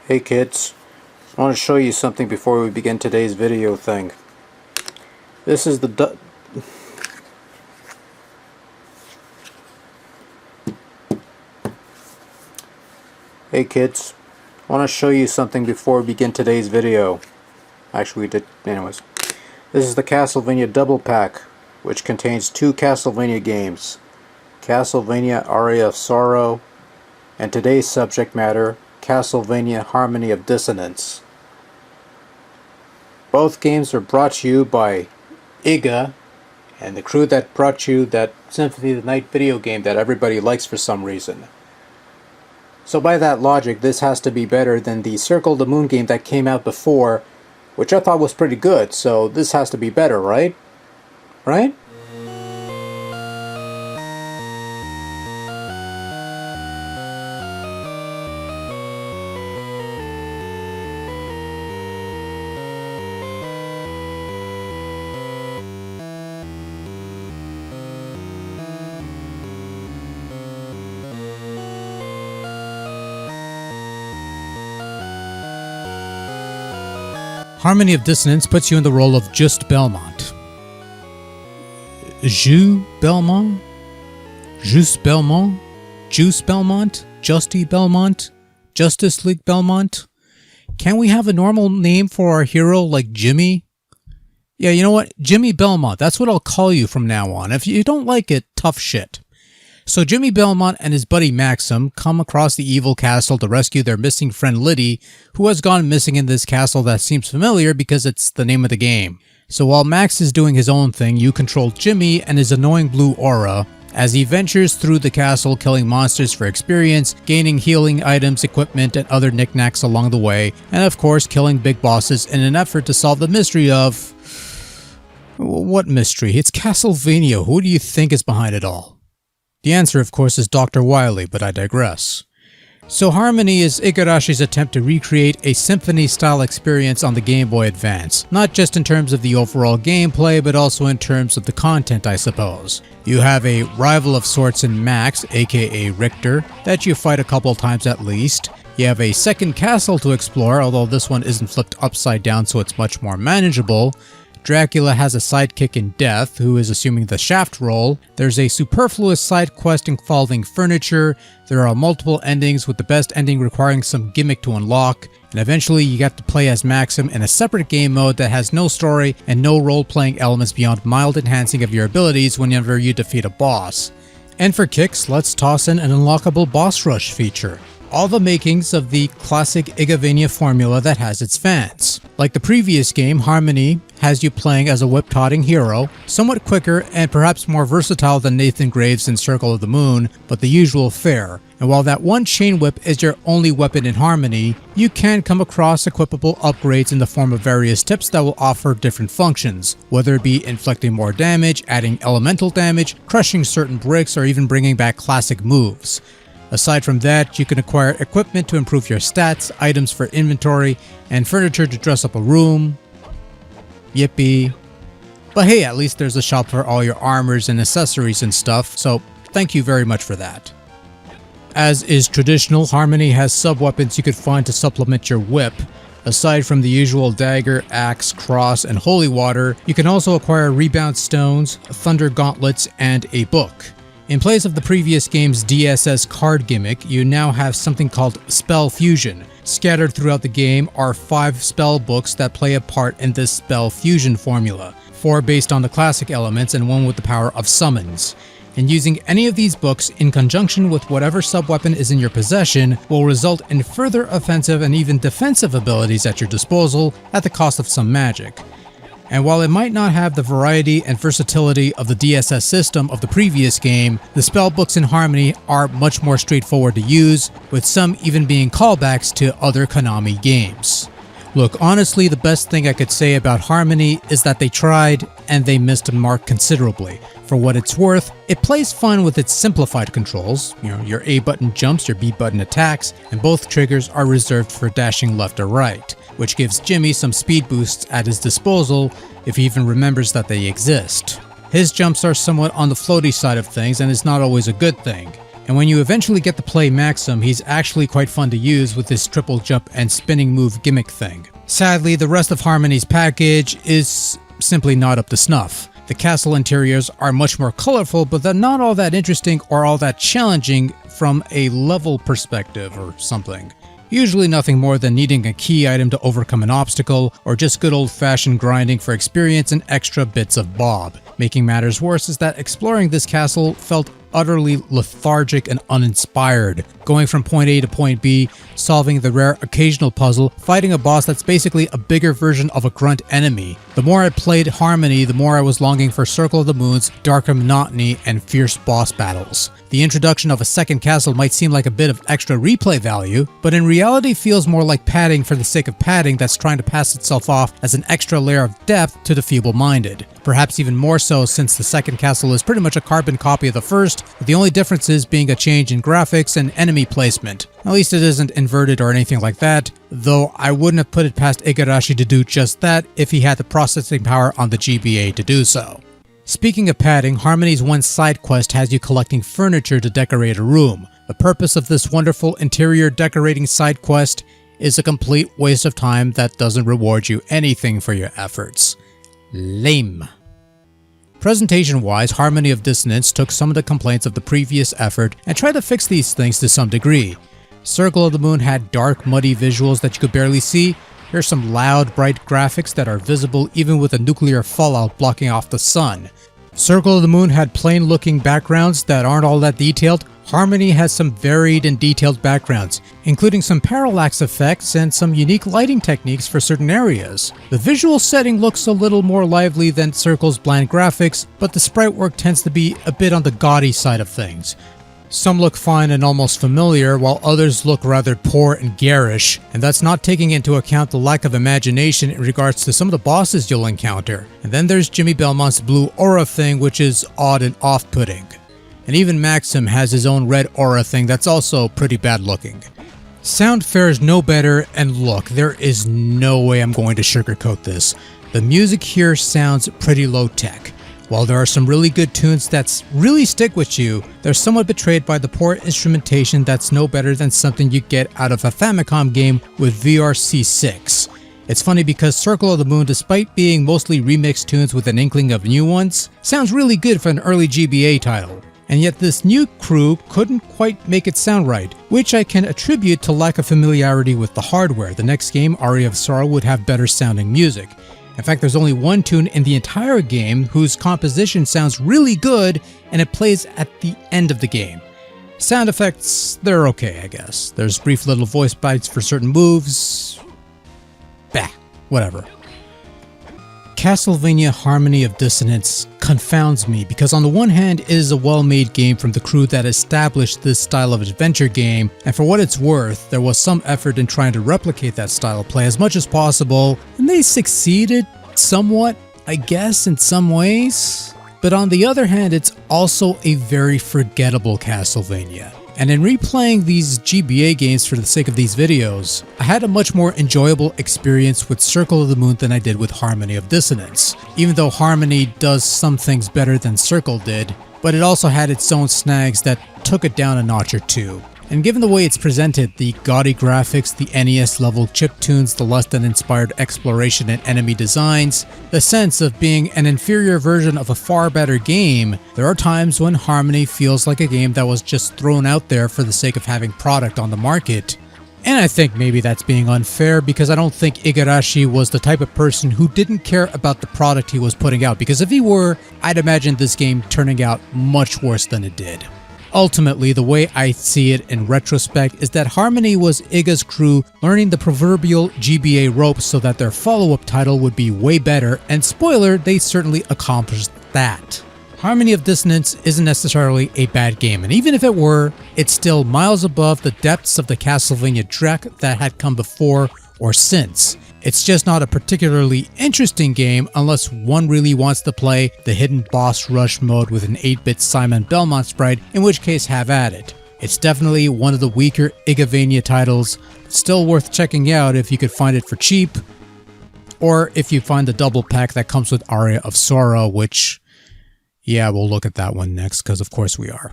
Hey kids, I want to show you something before we begin today's video thing. This is the Hey kids, I want to show you something before we begin today's video. Actually, we did anyways. This is the Castlevania double pack, which contains 2 Castlevania games, Castlevania Aria of Sorrow, and today's subject matter, Castlevania Harmony of Dissonance. Both games are brought to you by IGA and the crew that brought you that Symphony of the Night video game that everybody likes for some reason. So by that logic, this has to be better than the Circle of the Moon game that came out before, which I thought was pretty good, so this has to be better, right? Right? Harmony of Dissonance puts you in the role of Just Belmont. Jus Belmont? Just Belmont? Juice Belmont? Justy Belmont? Justice League Belmont? Can we have a normal name for our hero like Jimmy? Yeah, you know what? Jimmy Belmont. That's what I'll call you from now on. If you don't like it, tough shit. So Jimmy Belmont and his buddy Maxim come across the evil castle to rescue their missing friend Liddy, who has gone missing in this castle that seems familiar because it's the name of the game. So while Max is doing his own thing, you control Jimmy and his annoying blue aura as he ventures through the castle killing monsters for experience, gaining healing items, equipment, and other knickknacks along the way, and of course killing big bosses in an effort to solve the mystery of... What mystery? It's Castlevania. Who do you think is behind it all? The answer, of course, is Dr. Wily, but I digress. So Harmony is Igarashi's attempt to recreate a symphony-style experience on the Game Boy Advance, not just in terms of the overall gameplay, but also in terms of the content, I suppose. You have a rival of sorts in Max, aka Richter, that you fight a couple times at least. You have a second castle to explore, although this one isn't flipped upside down so it's much more manageable. Dracula has a sidekick in Death, who is assuming the Shaft role. There's a superfluous side quest involving furniture. There are multiple endings, with the best ending requiring some gimmick to unlock. And eventually you get to play as Maxim in a separate game mode that has no story and no role-playing elements beyond mild enhancing of your abilities whenever you defeat a boss. And for kicks, let's toss in an unlockable boss rush feature. All the makings of the classic Igavania formula that has its fans. Like the previous game, Harmony has you playing as a whip-todding hero, somewhat quicker and perhaps more versatile than Nathan Graves in Circle of the Moon, but the usual fare. And while that one chain whip is your only weapon in Harmony, you can come across equipable upgrades in the form of various tips that will offer different functions, whether it be inflicting more damage, adding elemental damage, crushing certain bricks, or even bringing back classic moves. Aside from that, you can acquire equipment to improve your stats, items for inventory, and furniture to dress up a room. Yippee. But hey, at least there's a shop for all your armors and accessories and stuff, so thank you very much for that. As is traditional, Harmony has sub-weapons you could find to supplement your whip. Aside from the usual dagger, axe, cross, and holy water, you can also acquire rebound stones, thunder gauntlets, and a book. In place of the previous game's DSS card gimmick, you now have something called Spell Fusion. Scattered throughout the game are 5 spell books that play a part in this Spell Fusion formula, 4 based on the classic elements and 1 with the power of summons. And using any of these books in conjunction with whatever sub-weapon is in your possession will result in further offensive and even defensive abilities at your disposal at the cost of some magic. And while it might not have the variety and versatility of the DSS system of the previous game, the spellbooks in Harmony are much more straightforward to use, with some even being callbacks to other Konami games. Look, honestly, the best thing I could say about Harmony is that they tried, and they missed a mark considerably. For what it's worth, it plays fun with its simplified controls, your A button jumps, your B button attacks, and both triggers are reserved for dashing left or right, which gives Jimmy some speed boosts at his disposal if he even remembers that they exist. His jumps are somewhat on the floaty side of things and is not always a good thing. And when you eventually get to play Maxim, he's actually quite fun to use with his triple jump and spinning move gimmick thing. Sadly, the rest of Harmony's package is simply not up to snuff. The castle interiors are much more colorful, but they're not all that interesting or all that challenging from a level perspective or something. Usually nothing more than needing a key item to overcome an obstacle, or just good old-fashioned grinding for experience and extra bits of bob. Making matters worse is that exploring this castle felt utterly lethargic and uninspired. Going from point A to point B, solving the rare occasional puzzle, fighting a boss that's basically a bigger version of a grunt enemy. The more I played Harmony, the more I was longing for Circle of the Moon's darker monotony and fierce boss battles. The introduction of a second castle might seem like a bit of extra replay value, but in reality feels more like padding for the sake of padding that's trying to pass itself off as an extra layer of depth to the feeble-minded. Perhaps even more so since the second castle is pretty much a carbon copy of the first, with the only differences being a change in graphics and enemy placement. At least it isn't inverted or anything like that, though I wouldn't have put it past Igarashi to do just that if he had the processing power on the GBA to do so. Speaking of padding, Harmony's one side quest has you collecting furniture to decorate a room. The purpose of this wonderful interior decorating side quest is a complete waste of time that doesn't reward you anything for your efforts. Lame. Presentation-wise, Harmony of Dissonance took some of the complaints of the previous effort and tried to fix these things to some degree. Circle of the Moon had dark, muddy visuals that you could barely see. Here's some loud, bright graphics that are visible even with a nuclear fallout blocking off the sun. Circle of the Moon had plain-looking backgrounds that aren't all that detailed. Harmony has some varied and detailed backgrounds, including some parallax effects and some unique lighting techniques for certain areas. The visual setting looks a little more lively than Circle's bland graphics, but the sprite work tends to be a bit on the gaudy side of things. Some look fine and almost familiar, while others look rather poor and garish, and that's not taking into account the lack of imagination in regards to some of the bosses you'll encounter. And then there's Jimmy Belmont's blue aura thing, which is odd and off-putting. And even Maxim has his own red aura thing that's also pretty bad looking. Sound fares no better, and look, there is no way I'm going to sugarcoat this. The music here sounds pretty low-tech. While there are some really good tunes that really stick with you, they're somewhat betrayed by the poor instrumentation that's no better than something you get out of a Famicom game with VRC6. It's funny because Circle of the Moon, despite being mostly remixed tunes with an inkling of new ones, sounds really good for an early GBA title. And yet this new crew couldn't quite make it sound right, which I can attribute to lack of familiarity with the hardware. The next game, Aria of Sorrow, would have better sounding music. In fact, there's only one tune in the entire game whose composition sounds really good, and it plays at the end of the game. Sound effects, they're okay, I guess. There's brief little voice bites for certain moves. Bah, whatever. Castlevania Harmony of Dissonance confounds me because on the one hand it is a well-made game from the crew that established this style of adventure game, and for what it's worth, there was some effort in trying to replicate that style of play as much as possible, and they succeeded somewhat, I guess, in some ways. But on the other hand, it's also a very forgettable Castlevania. And in replaying these GBA games for the sake of these videos, I had a much more enjoyable experience with Circle of the Moon than I did with Harmony of Dissonance. Even though Harmony does some things better than Circle did, but it also had its own snags that took it down a notch or two. And given the way it's presented, the gaudy graphics, the NES level chiptunes, the less than inspired exploration and enemy designs, the sense of being an inferior version of a far better game, there are times when Harmony feels like a game that was just thrown out there for the sake of having product on the market. And I think maybe that's being unfair because I don't think Igarashi was the type of person who didn't care about the product he was putting out, because if he were, I'd imagine this game turning out much worse than it did. Ultimately, the way I see it in retrospect is that Harmony was Iga's crew learning the proverbial GBA ropes so that their follow-up title would be way better, and spoiler, they certainly accomplished that. Harmony of Dissonance isn't necessarily a bad game, and even if it were, it's still miles above the depths of the Castlevania dreck that had come before or since. It's just not a particularly interesting game unless one really wants to play the hidden boss rush mode with an 8-bit Simon Belmont sprite, in which case have at it. It's definitely one of the weaker Igavania titles, still worth checking out if you could find it for cheap, or if you find the double pack that comes with Aria of Sorrow, which, yeah, we'll look at that one next, because of course we are.